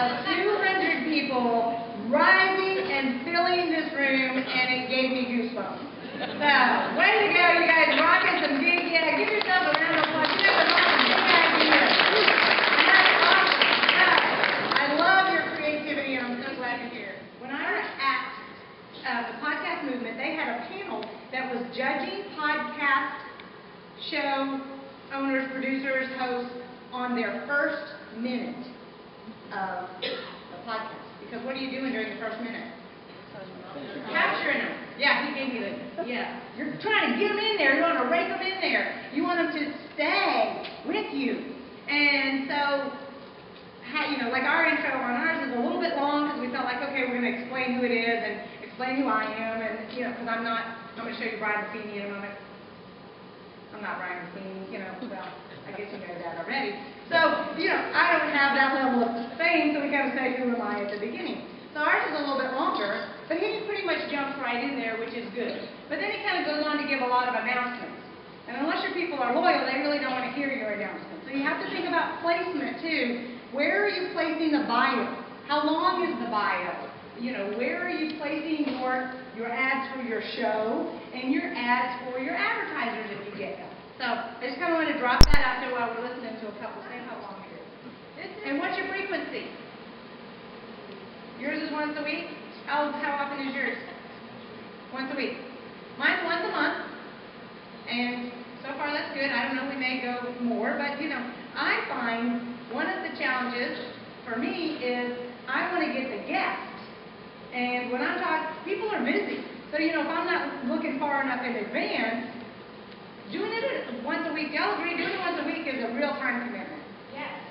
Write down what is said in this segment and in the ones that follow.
of 200 people rising and filling this room, and it gave me goosebumps. So, way to go, you guys, rocking some big, yeah, give yourself a round of applause. You guys are rocking big guys here. And that's awesome. So, I love your creativity, and I'm so glad you're here. When I was at the podcast movement, they had a panel that was judging podcast show owners, producers, hosts on their first minute of the podcast. Because what are you doing during the first minute? Capturing them. Yeah, he gave me the, yeah. You're trying to get them in there. You want to rake them in there. You want them to stay with you. And so, like our intro on ours is a little bit long because we felt like, okay, we're going to explain who it is and explain who I am. And, because I'm going to show you Brian Buffini in a moment. I'm not Brian Buffini, well, I guess you know that already. So, I don't have that level of fame, so we got to say who am I at the beginning. So ours is a little bit longer, but he pretty much jumps right in there, which is good. But then he kind of goes on to give a lot of announcements. And unless your people are loyal, they really don't want to hear your announcements. So you have to think about placement, too. Where are you placing the bio? How long is the bio? Where are you placing your ads for your show and your ads for your advertisers if you get them? So I just kind of want to drop that out there while we're listening to a couple. Say how long it is. And what's your frequency? Yours is once a week? How often is yours? Once a week. Mine's once a month. And so far that's good. I don't know, we may go more. But, I find one of the challenges for me is I want to get the guest. And when I'm talking, people are busy. So, if I'm not looking far enough in advance, doing it once a week, y'all agree, doing it once a week is a real time commitment. Yes.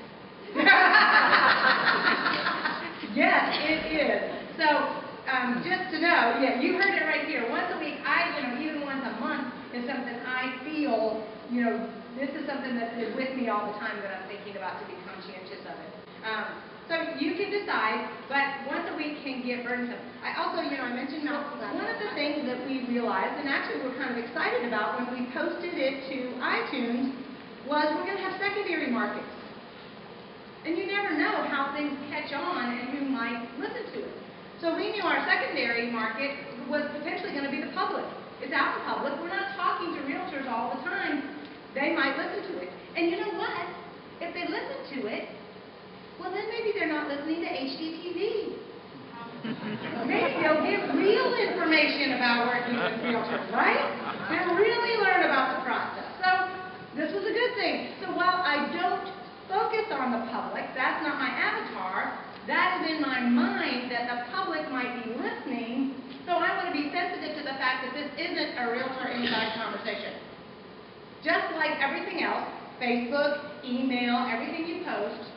Yes, it is. So, just to know, yeah, you heard it right here. Once a week, even once a month is something I feel, this is something that is with me all the time that I'm thinking about to be conscientious of it. So you can decide, but once a week can get burdensome. I also, I mentioned one of the things that we realized, and actually we're kind of excited about when we posted it to iTunes, was we're going to have secondary markets. And you never know how things catch on and who might listen to it. So we knew our secondary market was potentially going to be the public. It's out in public. We're not talking to realtors all the time. They might listen to it. And you know what? If they listen to it, well, then maybe they're not listening to HGTV. Maybe they'll get real information about working with realtors, right? They'll really learn about the process. So this was a good thing. So while I don't focus on the public, that's not my avatar, that is in my mind that the public might be listening. So I want to be sensitive to the fact that this isn't a realtor inside conversation. Just like everything else, Facebook, email, everything you post,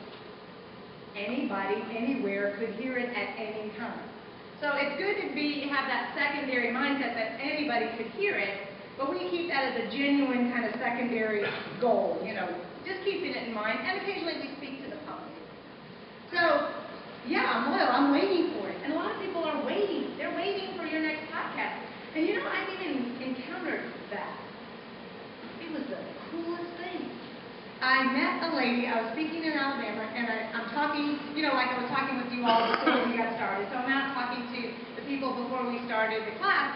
anybody, anywhere could hear it at any time. So it's good to have that secondary mindset that anybody could hear it, but we keep that as a genuine kind of secondary goal, just keeping it in mind, and occasionally we speak to the public. So, yeah, I'm loyal. I'm waiting for it. And a lot of people are waiting. They're waiting for your next podcast. And I even encountered that. It was the coolest thing. I met a lady, I was speaking in Alabama, and I'm talking, like I was talking with you all before we got started. So I'm now talking to the people before we started the class,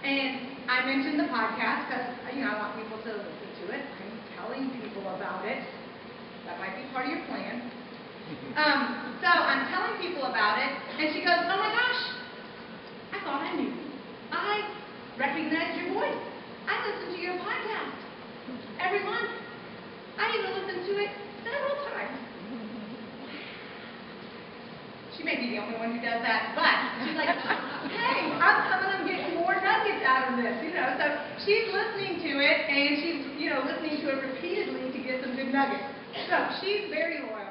and I mentioned the podcast because, I want people to listen to it. I'm telling people about it. That might be part of your plan. So I'm telling people about it, and she goes, oh my gosh, I thought I knew you. I recognized your voice. I listen to your podcast every month. I even listened to it several times. She may be the only one who does that, but she's like, hey, I'm getting more nuggets out of this, So she's listening to it, and she's, listening to it repeatedly to get some good nuggets. So she's very loyal.